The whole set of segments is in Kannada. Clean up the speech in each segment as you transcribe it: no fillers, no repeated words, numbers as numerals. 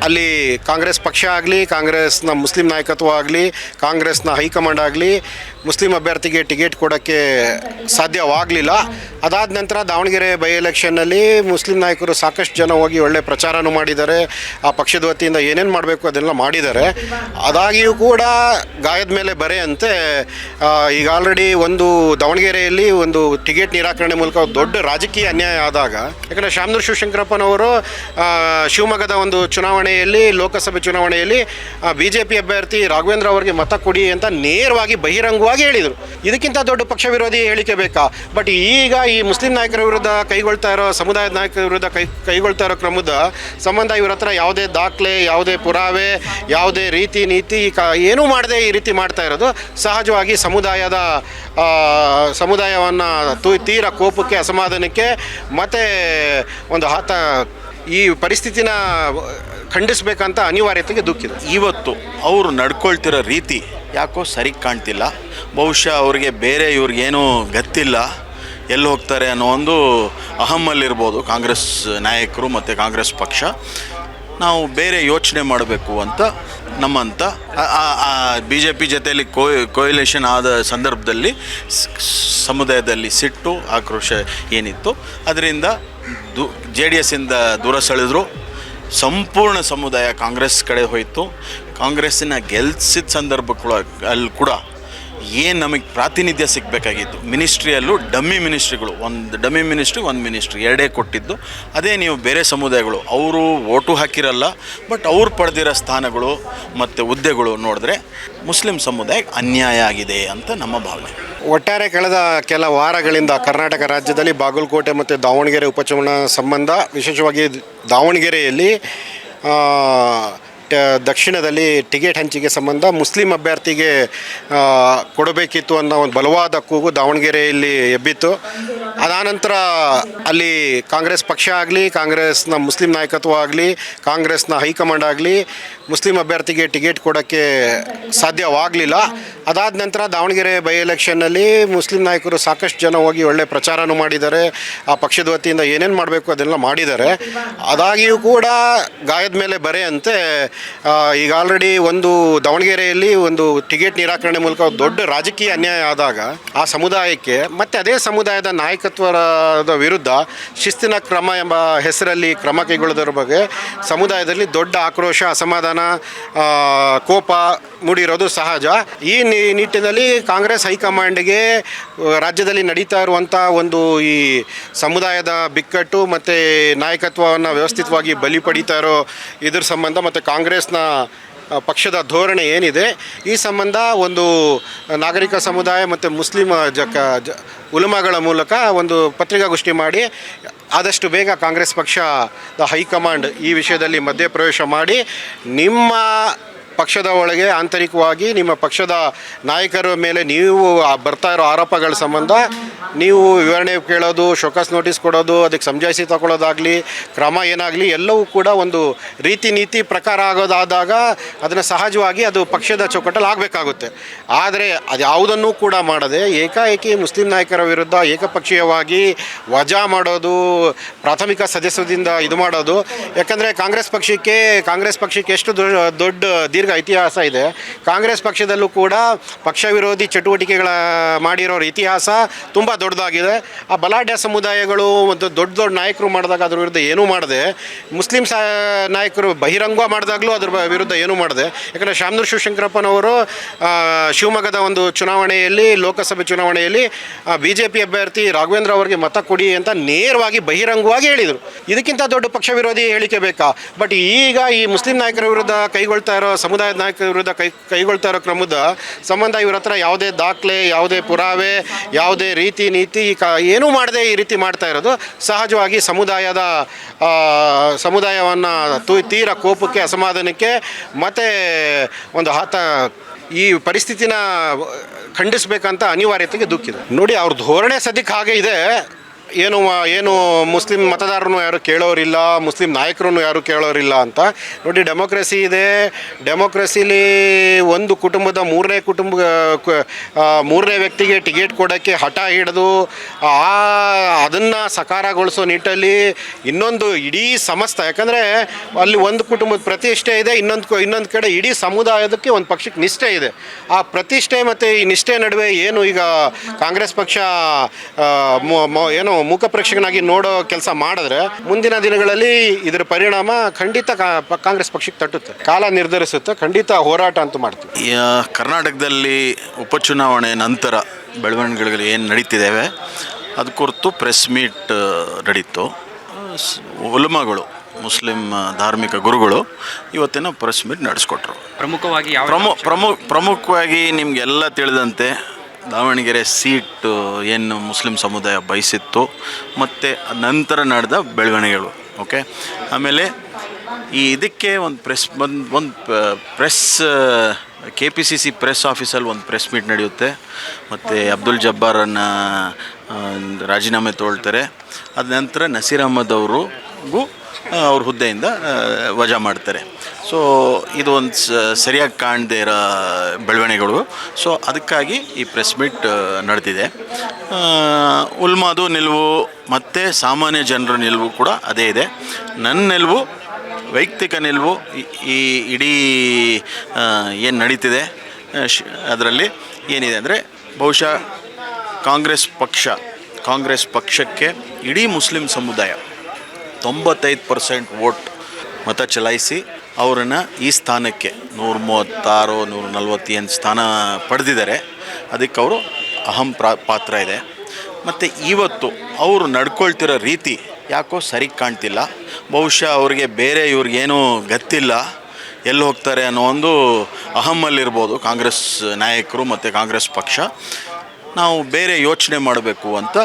ಅಲ್ಲಿ ಕಾಂಗ್ರೆಸ್ ಪಕ್ಷ ಆಗಲಿ, ಕಾಂಗ್ರೆಸ್ನ ಮುಸ್ಲಿಂ ನಾಯಕತ್ವ ಆಗಲಿ, ಕಾಂಗ್ರೆಸ್ನ ಹೈಕಮಾಂಡ್ ಆಗಲಿ ಮುಸ್ಲಿಂ ಅಭ್ಯರ್ಥಿಗೆ ಟಿಕೆಟ್ ಕೊಡೋಕ್ಕೆ ಸಾಧ್ಯವಾಗಲಿಲ್ಲ. ಅದಾದ ನಂತರ ದಾವಣಗೆರೆ ಬೈ ಎಲೆಕ್ಷನ್ನಲ್ಲಿ ಮುಸ್ಲಿಂ ನಾಯಕರು ಸಾಕಷ್ಟು ಜನ ಹೋಗಿ ಒಳ್ಳೆ ಪ್ರಚಾರನೂ ಮಾಡಿದ್ದಾರೆ. ಆ ಪಕ್ಷದ ವತಿಯಿಂದ ಏನೇನು ಮಾಡಬೇಕು ಅದೆಲ್ಲ ಮಾಡಿದ್ದಾರೆ. ಅದಾಗಿಯೂ ಕೂಡ ಗಾಯದ ಮೇಲೆ ಬರೆ ಅಂತೆ ಈಗ ಆಲ್ರೆಡಿ ಒಂದು ದಾವಣಗೆರೆಯಲ್ಲಿ ಒಂದು ಟಿಕೆಟ್ ನಿರಾಕರಣೆ ಮೂಲಕ ದೊಡ್ಡ ರಾಜಕೀಯ ಅನ್ಯಾಯ ಆದಾಗ, ಯಾಕಂದರೆ ಶಾಮನೂರು ಶಿವಶಂಕರಪ್ಪನವರು ಶಿವಮೊಗ್ಗದ ಒಂದು ಚುನಾವಣೆಯಲ್ಲಿ, ಲೋಕಸಭೆ ಚುನಾವಣೆಯಲ್ಲಿ BJP ಅಭ್ಯರ್ಥಿ ರಾಘವೇಂದ್ರ ಅವರಿಗೆ ಮತ ಕೊಡಿ ಅಂತ ನೇರವಾಗಿ ಬಹಿರಂಗವಾಗಿ ಹೇಳಿದರು. ಇದಕ್ಕಿಂತ ದೊಡ್ಡ ಪಕ್ಷ ವಿರೋಧಿ ಹೇಳಿಕೆ ಬೇಕಾ? ಬಟ್ ಈಗ ಈ ಮುಸ್ಲಿಂ ನಾಯಕರ ವಿರುದ್ಧ ಕೈಗೊಳ್ತಾ ಇರೋ, ಸಮುದಾಯದ ನಾಯಕರ ವಿರುದ್ಧ ಕೈಗೊಳ್ತಾ ಇರೋ ಕ್ರಮದ ಸಂಬಂಧ ಇವ್ರ ಹತ್ರ ಯಾವುದೇ ದಾಖಲೆ, ಯಾವುದೇ ಪುರಾವೆ, ಯಾವುದೇ ರೀತಿ ನೀತಿ ಏನೂ ಮಾಡದೆ ಈ ರೀತಿ ಮಾಡ್ತಾ ಇರೋದು ಸಹಜವಾಗಿ ಸಮುದಾಯವನ್ನು ತೀರ ಕೋಪಕ್ಕೆ, ಅಸಮಾಧಾನಕ್ಕೆ ಮತ್ತು ಒಂದು ಈ ಪರಿಸ್ಥಿತಿನ ಖಂಡಿಸಬೇಕಂತ ಅನಿವಾರ್ಯತೆಗೆ ದುಃಖಿದೆ. ಇವತ್ತು ಅವರು ನಡ್ಕೊಳ್ತಿರೋ ರೀತಿ ಯಾಕೋ ಸರಿ ಕಾಣ್ತಿಲ್ಲ. ಬಹುಶಃ ಅವ್ರಿಗೆ ಬೇರೆ ಇವ್ರಿಗೇನೂ ಗೊತ್ತಿಲ್ಲ, ಎಲ್ಲಿ ಹೋಗ್ತಾರೆ ಅನ್ನೋ ಒಂದು ಅಹಮ್ಮಲ್ಲಿರ್ಬೋದು ಕಾಂಗ್ರೆಸ್ ನಾಯಕರು ಮತ್ತು ಕಾಂಗ್ರೆಸ್ ಪಕ್ಷ. ನಾವು ಬೇರೆ ಯೋಚನೆ ಮಾಡಬೇಕು ಅಂತ ನಮ್ಮಂಥ BJP ಜೊತೆಯಲ್ಲಿ ಕೋಯಲೇಷನ್ ಆದ ಸಂದರ್ಭದಲ್ಲಿ ಸಮುದಾಯದಲ್ಲಿ ಸಿಟ್ಟು, ಆಕ್ರೋಶ ಏನಿತ್ತು ಅದರಿಂದ JDS ಇಂದ ದೂರ ಸೆಳೆದ್ರು. ಸಂಪೂರ್ಣ ಸಮುದಾಯ ಕಾಂಗ್ರೆಸ್ ಕಡೆ ಹೋಯಿತು. ಕಾಂಗ್ರೆಸ್ಸಿನ ಗೆಲ್ಸಿದ ಸಂದರ್ಭಗಳಲ್ಲಿ ಕೂಡ ಏನು ನಮಗೆ ಪ್ರಾತಿನಿಧ್ಯ ಸಿಗಬೇಕಾಗಿತ್ತು, ಮಿನಿಸ್ಟ್ರಿಯಲ್ಲೂ ಡಮ್ಮಿ ಮಿನಿಸ್ಟ್ರಿಗಳು, ಒಂದು ಡಮ್ಮಿ ಮಿನಿಸ್ಟ್ರಿ, ಒಂದು ಮಿನಿಸ್ಟ್ರಿ ಎರಡೇ ಕೊಟ್ಟಿದ್ದು. ಅದೇ ನೀವು ಬೇರೆ ಸಮುದಾಯಗಳು ಅವರು ಓಟು ಹಾಕಿರಲ್ಲ, ಬಟ್ ಅವ್ರು ಪಡೆದಿರೋ ಸ್ಥಾನಗಳು ಮತ್ತು ಹುದ್ದೆಗಳು ನೋಡಿದ್ರೆ ಮುಸ್ಲಿಂ ಸಮುದಾಯಕ್ಕೆ ಅನ್ಯಾಯ ಆಗಿದೆ ಅಂತ ನಮ್ಮ ಭಾವನೆ. ಒಟ್ಟಾರೆ ಕಳೆದ ಕೆಲ ವಾರಗಳಿಂದ ಕರ್ನಾಟಕ ರಾಜ್ಯದಲ್ಲಿ ಬಾಗಲಕೋಟೆ ಮತ್ತು ದಾವಣಗೆರೆ ಉಪಚುನಾವಣಾ ಸಂಬಂಧ, ವಿಶೇಷವಾಗಿ ದಾವಣಗೆರೆಯಲ್ಲಿ ದಕ್ಷಿಣದಲ್ಲಿ ಟಿಕೆಟ್ ಹಂಚಿಕೆ ಸಂಬಂಧ ಮುಸ್ಲಿಂ ಅಭ್ಯರ್ಥಿಗೆ ಕೊಡಬೇಕಿತ್ತು ಅನ್ನೋ ಒಂದು ಬಲವಾದ ಕೂಗು ದಾವಣಗೆರೆಯಲ್ಲಿ ಎಬ್ಬಿತ್ತು. ಅದಾನಂತರ ಅಲ್ಲಿ ಕಾಂಗ್ರೆಸ್ ಪಕ್ಷ ಆಗಲಿ, ಕಾಂಗ್ರೆಸ್ನ ಮುಸ್ಲಿಂ ನಾಯಕತ್ವ ಆಗಲಿ, ಕಾಂಗ್ರೆಸ್ನ ಹೈಕಮಾಂಡ್ ಆಗಲಿ ಮುಸ್ಲಿಂ ಅಭ್ಯರ್ಥಿಗೆ ಟಿಕೆಟ್ ಕೊಡೋಕ್ಕೆ ಸಾಧ್ಯವಾಗಲಿಲ್ಲ. ಅದಾದ ನಂತರ ದಾವಣಗೆರೆ ಬೈ ಎಲೆಕ್ಷನ್ನಲ್ಲಿ ಮುಸ್ಲಿಂ ನಾಯಕರು ಸಾಕಷ್ಟು ಜನ ಹೋಗಿ ಒಳ್ಳೆ ಪ್ರಚಾರನೂ ಮಾಡಿದ್ದಾರೆ. ಆ ಪಕ್ಷದ ವತಿಯಿಂದ ಏನೇನು ಮಾಡಬೇಕು ಅದೆಲ್ಲ ಮಾಡಿದ್ದಾರೆ. ಅದಾಗಿಯೂ ಕೂಡ ಗಾಯದ ಮೇಲೆ ಬರೆ ಅಂತೆ ಈಗ ಆಲ್ರೆಡಿ ಒಂದು ದಾವಣಗೆರೆಯಲ್ಲಿ ಒಂದು ಟಿಕೆಟ್ ನಿರಾಕರಣೆ ಮೂಲಕ ದೊಡ್ಡ ರಾಜಕೀಯ ಅನ್ಯಾಯ ಆದಾಗ ಆ ಸಮುದಾಯಕ್ಕೆ ಮತ್ತು ಅದೇ ಸಮುದಾಯದ ನಾಯಕತ್ವದ ವಿರುದ್ಧ ಶಿಸ್ತಿನ ಕ್ರಮ ಎಂಬ ಹೆಸರಲ್ಲಿ ಕ್ರಮ ಕೈಗೊಳ್ಳೋದ್ರ ಬಗ್ಗೆ ಸಮುದಾಯದಲ್ಲಿ ದೊಡ್ಡ ಆಕ್ರೋಶ, ಅಸಮಾಧಾನ, ಕೋಪ ಮೂಡಿರೋದು ಸಹಜ. ಈ ನಿಟ್ಟಿನಲ್ಲಿ ಕಾಂಗ್ರೆಸ್ ಹೈಕಮಾಂಡ್ಗೆ ರಾಜ್ಯದಲ್ಲಿ ನಡೀತಾ ಇರುವಂಥ ಒಂದು ಈ ಸಮುದಾಯದ ಬಿಕ್ಕಟ್ಟು ಮತ್ತು ನಾಯಕತ್ವವನ್ನು ವ್ಯವಸ್ಥಿತವಾಗಿ ಬಲಿ ಪಡೀತಾ ಇರೋ ಇದ್ರ ಸಂಬಂಧ ಮತ್ತು ಕಾಂಗ್ರೆಸ್ನ ಪಕ್ಷದ ಧೋರಣೆ ಏನಿದೆ ಈ ಸಂಬಂಧ ಒಂದು ನಾಗರಿಕ ಸಮುದಾಯ ಮತ್ತು ಮುಸ್ಲಿಂ ಉಲಮಾಗಳ ಮೂಲಕ ಒಂದು ಪತ್ರಿಕಾಗೋಷ್ಠಿ ಮಾಡಿ ಆದಷ್ಟು ಬೇಗ ಕಾಂಗ್ರೆಸ್ ಪಕ್ಷದ ಹೈಕಮಾಂಡ್ ಈ ವಿಷಯದಲ್ಲಿ ಮಧ್ಯಪ್ರವೇಶ ಮಾಡಿ ನಿಮ್ಮ ಪಕ್ಷದ ಒಳಗೆ ಆಂತರಿಕವಾಗಿ ನಿಮ್ಮ ಪಕ್ಷದ ನಾಯಕರ ಮೇಲೆ ನೀವು ಬರ್ತಾ ಇರೋ ಆರೋಪಗಳ ಸಂಬಂಧ ನೀವು ವಿವರಣೆ ಕೇಳೋದು, ಶೋಕಾಸ್ ನೋಟಿಸ್ ಕೊಡೋದು, ಅದಕ್ಕೆ ಸಮಜಾಯಿಸಿ ತಗೊಳ್ಳೋದಾಗಲಿ, ಕ್ರಮ ಏನಾಗಲಿ ಎಲ್ಲವೂ ಕೂಡ ಒಂದು ರೀತಿ ನೀತಿ ಪ್ರಕಾರ ಆಗೋದಾದಾಗ ಅದನ್ನು ಸಹಜವಾಗಿ ಅದು ಪಕ್ಷದ ಚೌಕಟ್ಟಲ್ಲಿ ಆಗಬೇಕಾಗುತ್ತೆ. ಆದರೆ ಅದು ಯಾವುದನ್ನೂ ಕೂಡ ಮಾಡದೆ ಏಕಾಏಕಿ ಮುಸ್ಲಿಂ ನಾಯಕರ ವಿರುದ್ಧ ಏಕಪಕ್ಷೀಯವಾಗಿ ವಜಾ ಮಾಡೋದು, ಪ್ರಾಥಮಿಕ ಸದಸ್ಯದಿಂದ ಇದು ಮಾಡೋದು. ಯಾಕಂದರೆ ಕಾಂಗ್ರೆಸ್ ಪಕ್ಷಕ್ಕೆ ಎಷ್ಟು ದೊಡ್ಡ ದೀರ್ಘ ಇತಿಹಾಸ ಇದೆ. ಕಾಂಗ್ರೆಸ್ ಪಕ್ಷದಲ್ಲೂ ಕೂಡ ಪಕ್ಷ ವಿರೋಧಿ ಚಟುವಟಿಕೆಗಳ ಮಾಡಿರೋರ ಇತಿಹಾಸ ತುಂಬ ದೊಡ್ಡದಾಗಿದೆ. ಆ ಬಲಾಢ್ಯ ಸಮುದಾಯಗಳು ಮತ್ತು ದೊಡ್ಡ ನಾಯಕರು ಮಾಡಿದಾಗ ಅದ್ರ ವಿರುದ್ಧ ಏನೂ ಮಾಡದೆ, ಮುಸ್ಲಿಂ ನಾಯಕರು ಬಹಿರಂಗ ಮಾಡಿದಾಗಲೂ ಅದ್ರ ವಿರುದ್ಧ ಏನೂ ಮಾಡದೆ, ಯಾಕಂದರೆ ಶಾಮನೂರು ಶಿವಶಂಕರಪ್ಪನವರು ಶಿವಮೊಗ್ಗದ ಒಂದು ಚುನಾವಣೆಯಲ್ಲಿ, ಲೋಕಸಭೆ ಚುನಾವಣೆಯಲ್ಲಿ BJP ಅಭ್ಯರ್ಥಿ ರಾಘವೇಂದ್ರ ಅವರಿಗೆ ಮತ ಕೊಡಿ ಅಂತ ನೇರವಾಗಿ ಬಹಿರಂಗವಾಗಿ ಹೇಳಿದರು. ಇದಕ್ಕಿಂತ ದೊಡ್ಡ ಪಕ್ಷ ವಿರೋಧಿ ಹೇಳಿಕೆ ಬೇಕಾ? ಬಟ್ ಈಗ ಈ ಮುಸ್ಲಿಂ ನಾಯಕರ ವಿರುದ್ಧ ಕೈಗೊಳ್ತಾ ಇರೋ, ಸಮುದಾಯದ ನಾಯಕರ ವಿರುದ್ಧ ಕೈಗೊಳ್ತಾ ಇರೋ ಕ್ರಮದ ಸಂಬಂಧ ಇವ್ರ ಹತ್ರ ಯಾವುದೇ ದಾಖಲೆ, ಯಾವುದೇ ಪುರಾವೆ, ಯಾವುದೇ ರೀತಿ ನೀತಿ ಏನೂ ಮಾಡದೆ ಈ ರೀತಿ ಮಾಡ್ತಾ ಇರೋದು ಸಹಜವಾಗಿ ಸಮುದಾಯವನ್ನು ತೀರ ಕೋಪಕ್ಕೆ, ಅಸಮಾಧಾನಕ್ಕೆ ಮತ್ತು ಒಂದು ಈ ಪರಿಸ್ಥಿತಿನ ಖಂಡಿಸಬೇಕಂತ ಅನಿವಾರ್ಯತೆಗೆ ದುಃಖಿದೆ. ನೋಡಿ, ಅವ್ರ ಧೋರಣೆ ಸದ್ಯಕ್ಕೆ ಹಾಗೆ ಇದೆ. ಏನು ಮುಸ್ಲಿಂ ಮತದಾರರನ್ನು ಯಾರು ಕೇಳೋರಿಲ್ಲ, ಮುಸ್ಲಿಂ ನಾಯಕರನ್ನು ಯಾರು ಕೇಳೋರಿಲ್ಲ ಅಂತ. ನೋಡಿ, ಡೆಮೋಕ್ರಸಿ ಇದೆ. ಡೆಮೋಕ್ರಸಿಲಿ ಒಂದು ಕುಟುಂಬದ ಮೂರನೇ ವ್ಯಕ್ತಿಗೆ ಟಿಕೆಟ್ ಕೊಡೋಕ್ಕೆ ಹಠ ಹಿಡಿದು ಅದನ್ನು ಸಕಾರಗೊಳಿಸೋ ನಿಟ್ಟಲ್ಲಿ ಇನ್ನೊಂದು ಇಡೀ ಸಮಸ್ತ, ಯಾಕಂದರೆ ಅಲ್ಲಿ ಒಂದು ಕುಟುಂಬದ ಪ್ರತಿಷ್ಠೆ ಇದೆ, ಇನ್ನೊಂದು ಕಡೆ ಇಡೀ ಸಮುದಾಯದಕ್ಕೆ ಒಂದು ಪಕ್ಷಕ್ಕೆ ನಿಷ್ಠೆ ಇದೆ. ಆ ಪ್ರತಿಷ್ಠೆ ಮತ್ತು ಈ ನಿಷ್ಠೆ ನಡುವೆ ಏನು ಈಗ ಕಾಂಗ್ರೆಸ್ ಪಕ್ಷ ಏನು ಮೂಕ ಪ್ರೇಕ್ಷಕನಾಗಿ ನೋಡೋ ಕೆಲಸ ಮಾಡಿದ್ರೆ ಮುಂದಿನ ದಿನಗಳಲ್ಲಿ ಇದರ ಪರಿಣಾಮ ಖಂಡಿತ ಕಾಂಗ್ರೆಸ್ ಪಕ್ಷಕ್ಕೆ ತಟ್ಟುತ್ತೆ, ಕಾಲ ನಿರ್ಧರಿಸುತ್ತೆ. ಖಂಡಿತ ಹೋರಾಟ ಅಂತೂ ಮಾಡ್ತೀವಿ. ಕರ್ನಾಟಕದಲ್ಲಿ ಉಪಚುನಾವಣೆ ನಂತರ ಬೆಳವಣಿಗೆಗಳು ಏನು ನಡೀತಿದ್ದಾವೆ ಅದು ಕುರಿತು ಪ್ರೆಸ್ ಮೀಟ್ ನಡೀತು. ಉಲಮಾಗಳು, ಮುಸ್ಲಿಂ ಧಾರ್ಮಿಕ ಗುರುಗಳು ಇವತ್ತಿನ ಪ್ರೆಸ್ ಮೀಟ್ ನಡೆಸ್ಕೊಟ್ರು. ಪ್ರಮುಖವಾಗಿ ಪ್ರಮುಖವಾಗಿ ನಿಮಗೆಲ್ಲ ತಿಳಿದಂತೆ ದಾವಣಗೆರೆ ಸೀಟ್ ಏನು ಮುಸ್ಲಿಂ ಸಮುದಾಯ ಬಯಸಿತ್ತು ಮತ್ತು ನಂತರ ನಡೆದ ಬೆಳವಣಿಗೆಗಳು. ಓಕೆ, ಆಮೇಲೆ ಇದಕ್ಕೆ ಒಂದು ಪ್ರೆಸ್ KPCC ಪ್ರೆಸ್ ಆಫೀಸಲ್ಲಿ ಒಂದು ಪ್ರೆಸ್ ಮೀಟ್ ನಡೆಯುತ್ತೆ. ಮತ್ತು ಅಬ್ದುಲ್ ಜಬ್ಬಾರನ್ನು ರಾಜೀನಾಮೆ ತೊಗೊಳ್ತಾರೆ. ಅದ ನಂತರ ನಸೀರ್ ಅಹಮದ್ ಅವ್ರಿಗೂ ಅವ್ರ ಹುದ್ದೆಯಿಂದ ವಜಾ ಮಾಡ್ತಾರೆ. ಸೊ ಇದು ಒಂದು ಸರಿಯಾಗಿ ಕಾಣದೇ ಇರೋ ಬೆಳವಣಿಗೆಗಳು. ಸೊ ಅದಕ್ಕಾಗಿ ಈ ಪ್ರೆಸ್ ಮೀಟ್ ನಡೆದಿದೆ. ಉಲ್ಮಾದು ನಿಲುವು ಮತ್ತು ಸಾಮಾನ್ಯ ಜನರ ನಿಲುವು ಕೂಡ ಅದೇ ಇದೆ. ನನ್ನ ನಿಲುವು, ವೈಯಕ್ತಿಕ ನಿಲುವು, ಈ ಇಡೀ ಏನು ನಡೀತಿದೆ ಅದರಲ್ಲಿ ಏನಿದೆ ಅಂದರೆ ಬಹುಶಃ ಕಾಂಗ್ರೆಸ್ ಪಕ್ಷಕ್ಕೆ ಇಡೀ ಮುಸ್ಲಿಂ ಸಮುದಾಯ 95% ವೋಟ್ ಮತ ಚಲಾಯಿಸಿ ಅವರನ್ನು ಈ ಸ್ಥಾನಕ್ಕೆ 136 140 ಸ್ಥಾನ ಪಡೆದಿದ್ದಾರೆ. ಅದಕ್ಕೆ ಅವರು ಪಾತ್ರ ಇದೆ. ಮತ್ತು ಇವತ್ತು ಅವರು ನಡ್ಕೊಳ್ತಿರೋ ರೀತಿ ಯಾಕೋ ಸರಿ ಕಾಣ್ತಿಲ್ಲ. ಬಹುಶಃ ಅವ್ರಿಗೆ ಇವ್ರಿಗೇನೂ ಗೊತ್ತಿಲ್ಲ, ಎಲ್ಲಿ ಹೋಗ್ತಾರೆ ಅನ್ನೋ ಒಂದು ಅಹಮ್ಮಲ್ಲಿರ್ಬೋದು ಕಾಂಗ್ರೆಸ್ ನಾಯಕರು ಮತ್ತು ಕಾಂಗ್ರೆಸ್ ಪಕ್ಷ. ನಾವು ಬೇರೆ ಯೋಚನೆ ಮಾಡಬೇಕು ಅಂತ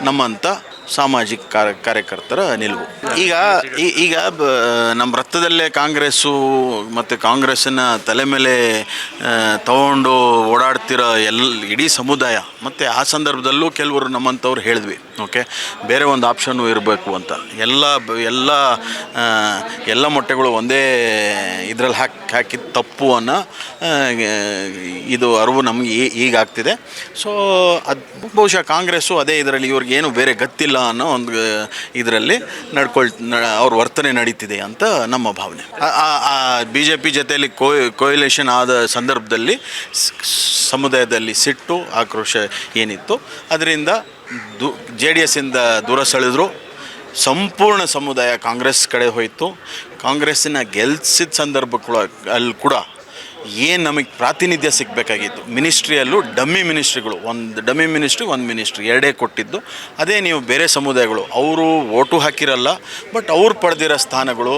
ನಮ್ಮಂಥ ಸಾಮಾಜಿಕ ಕಾರ್ಯಕರ್ತರ ನಿಲುವು. ಈಗ ನಮ್ಮ ರಕ್ತದಲ್ಲೇ ಕಾಂಗ್ರೆಸ್ಸು ಮತ್ತು ಕಾಂಗ್ರೆಸ್ಸನ್ನು ತಲೆ ಮೇಲೆ ತಗೊಂಡು ಓಡಾಡ್ತಿರೋ ಇಡೀ ಸಮುದಾಯ. ಮತ್ತು ಆ ಸಂದರ್ಭದಲ್ಲೂ ಕೆಲವರು ನಮ್ಮಂಥವ್ರು ಹೇಳಿದ್ವಿ, ಓಕೆ, ಬೇರೆ ಒಂದು ಆಪ್ಷನ್ನು ಇರಬೇಕು ಅಂತ. ಎಲ್ಲ ಮೊಟ್ಟೆಗಳು ಒಂದೇ ಇದರಲ್ಲಿ ಹಾಕಿದ ತಪ್ಪು ಅನ್ನೋ ಇದು ಅರಿವು ನಮಗೆ ಈಗ ಆಗ್ತಿದೆ. ಸೊ ಅದು ಬಹುಶಃ ಕಾಂಗ್ರೆಸ್ಸು ಅದೇ ಇದರಲ್ಲಿ ಇವ್ರಿಗೇನು ಬೇರೆ ಗೊತ್ತಿಲ್ಲ ಅನ್ನೋ ಒಂದು ಇದರಲ್ಲಿ ಅವ್ರ ವರ್ತನೆ ನಡೀತಿದೆ ಅಂತ ನಮ್ಮ ಭಾವನೆ. BJP ಜೊತೆಯಲ್ಲಿ ಕೋಯಲೇಷನ್ ಆದ ಸಂದರ್ಭದಲ್ಲಿ ಸಮುದಾಯದಲ್ಲಿ ಸಿಟ್ಟು, ಆಕ್ರೋಶ ಏನಿತ್ತು ಅದರಿಂದ JDS ಇಂದ ದೂರ ಸೆಳೆದ್ರು. ಸಂಪೂರ್ಣ ಸಮುದಾಯ ಕಾಂಗ್ರೆಸ್ ಕಡೆ ಹೋಯಿತು. ಕಾಂಗ್ರೆಸ್ಸನ್ನು ಗೆಲ್ಲಿಸಿದ ಸಂದರ್ಭಗಳಲ್ಲಿ ಕೂಡ ಏನು ನಮಗೆ ಪ್ರಾತಿನಿಧ್ಯ ಸಿಗಬೇಕಾಗಿತ್ತು, ಮಿನಿಸ್ಟ್ರಿಯಲ್ಲೂ ಡಮ್ಮಿ ಮಿನಿಸ್ಟ್ರಿಗಳು, ಒಂದು ಡಮ್ಮಿ ಮಿನಿಸ್ಟ್ರಿ, ಒಂದು ಮಿನಿಸ್ಟ್ರಿ ಎರಡೇ ಕೊಟ್ಟಿದ್ದು. ಅದೇ ನೀವು ಬೇರೆ ಸಮುದಾಯಗಳು ಅವರು ವೋಟು ಹಾಕಿರಲ್ಲ, ಬಟ್ ಅವ್ರು ಪಡೆದಿರೋ ಸ್ಥಾನಗಳು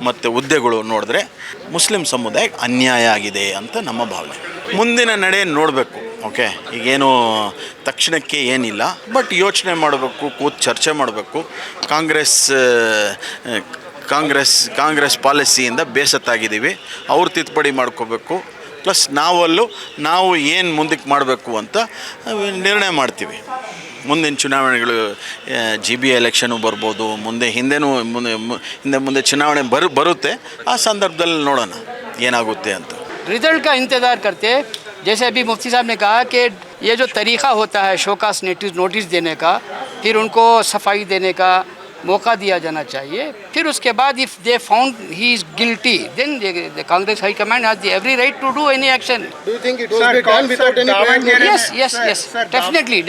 ಮತ್ತು ಹುದ್ದೆಗಳು ನೋಡಿದ್ರೆ ಮುಸ್ಲಿಂ ಸಮುದಾಯಕ್ಕೆ ಅನ್ಯಾಯ ಆಗಿದೆ ಅಂತ ನಮ್ಮ ಭಾವನೆ. ಮುಂದಿನ ನಡೆ ನೋಡಬೇಕು. ಓಕೆ, ಈಗೇನು ತಕ್ಷಣಕ್ಕೆ ಏನಿಲ್ಲ, ಬಟ್ ಯೋಚನೆ ಮಾಡಬೇಕು, ಕೂತು ಚರ್ಚೆ ಮಾಡಬೇಕು. ಕಾಂಗ್ರೆಸ್ ಪಾಲಿಸಿಯಿಂದ ಬೇಸತ್ತಾಗಿದ್ದೀವಿ, ಅವ್ರು ತಿದ್ದುಪಡಿ ಮಾಡ್ಕೋಬೇಕು. ಪ್ಲಸ್ ನಾವು ಏನು ಮುಂದಕ್ಕೆ ಮಾಡಬೇಕು ಅಂತ ನಿರ್ಣಯ ಮಾಡ್ತೀವಿ. ಮುಂದಿನ ಚುನಾವಣೆಗಳು GB ಎಲೆಕ್ಷನು ಬರ್ಬೋದು, ಮುಂದೆ ಚುನಾವಣೆ ಬರುತ್ತೆ. ಆ ಸಂದರ್ಭದಲ್ಲಿ ನೋಡೋಣ ಏನಾಗುತ್ತೆ ಅಂತ. रिजल्ट का इंतज़ार करते, जैसे अभी मुफ्ती साहब ने कहा कि ये जो तरीक़ा होता है शोकास नोटिस देने का, फिर उनको सफाई देने का मौका दिया जाना चाहिए. फिर उसके बाद if they found he is guilty, then the Congress High Command has the every right to do any action. Do you think it was done without any plan? Yes,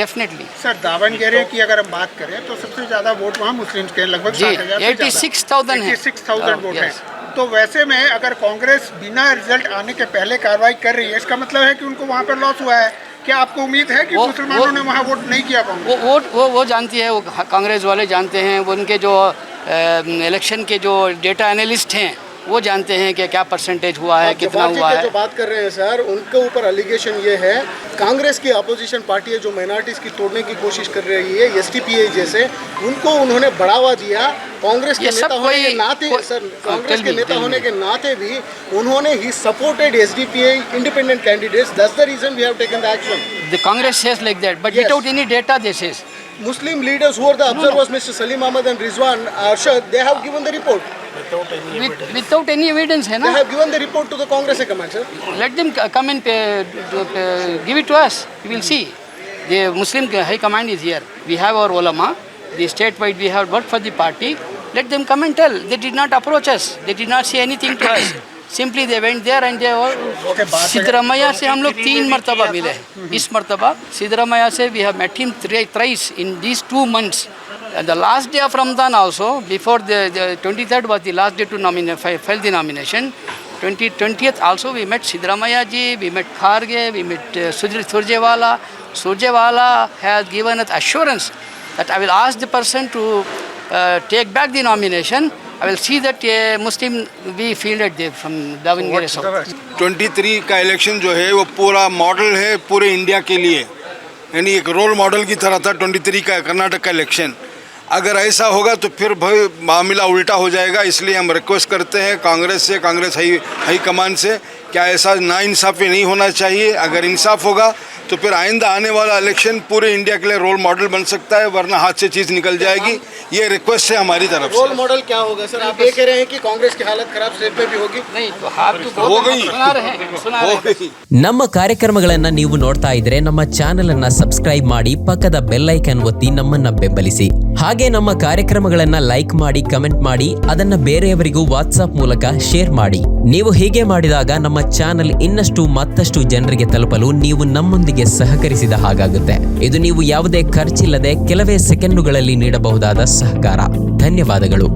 definitely. Sir, Davangere की अगर हम बात करें तो सबसे ज़्यादा वोट वहाँ मुस्लिम्स के लगभग 86,000 है. 86,000 वोट है. तो वैसे में अगर कांग्रेस बिना रिजल्ट आने के पहले कार्रवाई कर रही है, इसका मतलब है कि उनको वहाँ पर लॉस हुआ है. क्या आपको उम्मीद है कि मुसलमानों ने वहाँ वोट नहीं किया? वो जानती है, वो कांग्रेस वाले जानते हैं, उनके जो इलेक्शन के जो डेटा एनालिस्ट हैं वो जानते हैं कि क्या परसेंटेज हुआ है, कितना हुआ है. जो बात कर रहे हैं सर, उनके ऊपर एलिगेशन ये है कांग्रेस की अपोजिशन पार्टी है जो माइनॉरिटीज़ की तोड़ने की कोशिश कर रही है, SDPI जैसे, उनको उन्होंने बढ़ावा दिया. कांग्रेस के नेता होने के नाते सर, कांग्रेस के नेता होने के नाते भी उन्होंने he supported SDPI independent candidates. That's the reason we have taken the action. The Congress says like that, but without any data they says. Muslim leaders who are the observers, Mr. Salim Ahmed and Rizwan Arshad, they have given the report. Without any evidence है They ना. have given the report to the Congress command, sir. Let them come and give it to us. We will see. The Muslim High Command is here. We have our ulama. The statewide we have worked for the party. Let them come and tell. They did not approach us. They did not say anything to us. Simply they went there and they all. Siddaramaiah से हम लोग 3 मरतबा मिले. इस मरतबा सिद्धरामैया से we have met him thrice in these 2 months. And the last day of Ramadan also, before the 23rd was the last day to file the nomination. 20th also we met Siddaramaiah ji, we met Kharge, we met Surjewala. Surjewala has given us assurance that I will ask the person to take back the nomination. I will see that Muslim we fielded there from Davangere South. 23 का इलेक्शन जो है वो पूरा मॉडल है पूरे इंडिया के लिए, यानी एक रोल मॉडल की तरह था 23 का कर्नाटक का इलेक्शन। अगर ऐसा होगा तो फिर भाई मामला उल्टा हो जाएगा, इसलिए हम रिक्वेस्ट करते हैं कांग्रेस से, कांग्रेस हाई कमान से, क्या ऐसा नाइंसाफ़ी नहीं होना चाहिए। अगर इंसाफ होगा तो फिर आइंदा आने वाला इलेक्शन पूरे इंडिया के लिए रोल मॉडल बन सकता है, वरना हाथ से चीज़ निकल जाएगी। ये रिक्वेस्ट है हमारी तरफ से। रोल मॉडल क्या होगा सर? आप ये कह रहे हैं कि कांग्रेस की हालत खराब स्टेट में भी होगी? नहीं तो आप तो हो गई। सुना रहे हैं। ನಮ್ಮ ಕಾರ್ಯಕ್ರಮಗಳನ್ನ ನೀವು ನೋಡ್ತಾ ಇದ್ರೆ ನಮ್ಮ ಚಾನೆಲ್ ಅನ್ನ ಸಬ್ಸ್ಕ್ರೈಬ್ ಮಾಡಿ ಪಕ್ಕದ ಬೆಲ್ ಐಕಾನ್ ಒತ್ತಿ ನಮ್ಮನ್ನ ಬೆಂಬಲಿಸಿ. ಹಾಗೆ ನಮ್ಮ ಕಾರ್ಯಕ್ರಮಗಳನ್ನ ಲೈಕ್ ಮಾಡಿ, ಕಮೆಂಟ್ ಮಾಡಿ, ಅದನ್ನ ಬೇರೆಯವರಿಗೂ ವಾಟ್ಸ್ಆಪ್ ಮೂಲಕ ಶೇರ್ ಮಾಡಿ. ನೀವು ಹೀಗೆ ಮಾಡಿದಾಗ ನಮ್ಮ ಚಾನೆಲ್ ಇನ್ನಷ್ಟು ಮತ್ತಷ್ಟು ಜನರಿಗೆ ತಲುಪಲು ನೀವು ನಮ್ಮೊಂದಿಗೆ ಸಹಕರಿಸಿದ ಹಾಗಾಗುತ್ತೆ. ಇದು ನೀವು ಯಾವುದೇ ಖರ್ಚಿಲ್ಲದೆ ಕೆಲವೇ ಸೆಕೆಂಡುಗಳಲ್ಲಿ ನೀಡಬಹುದಾದ ಸಹಕಾರ. ಧನ್ಯವಾದಗಳು.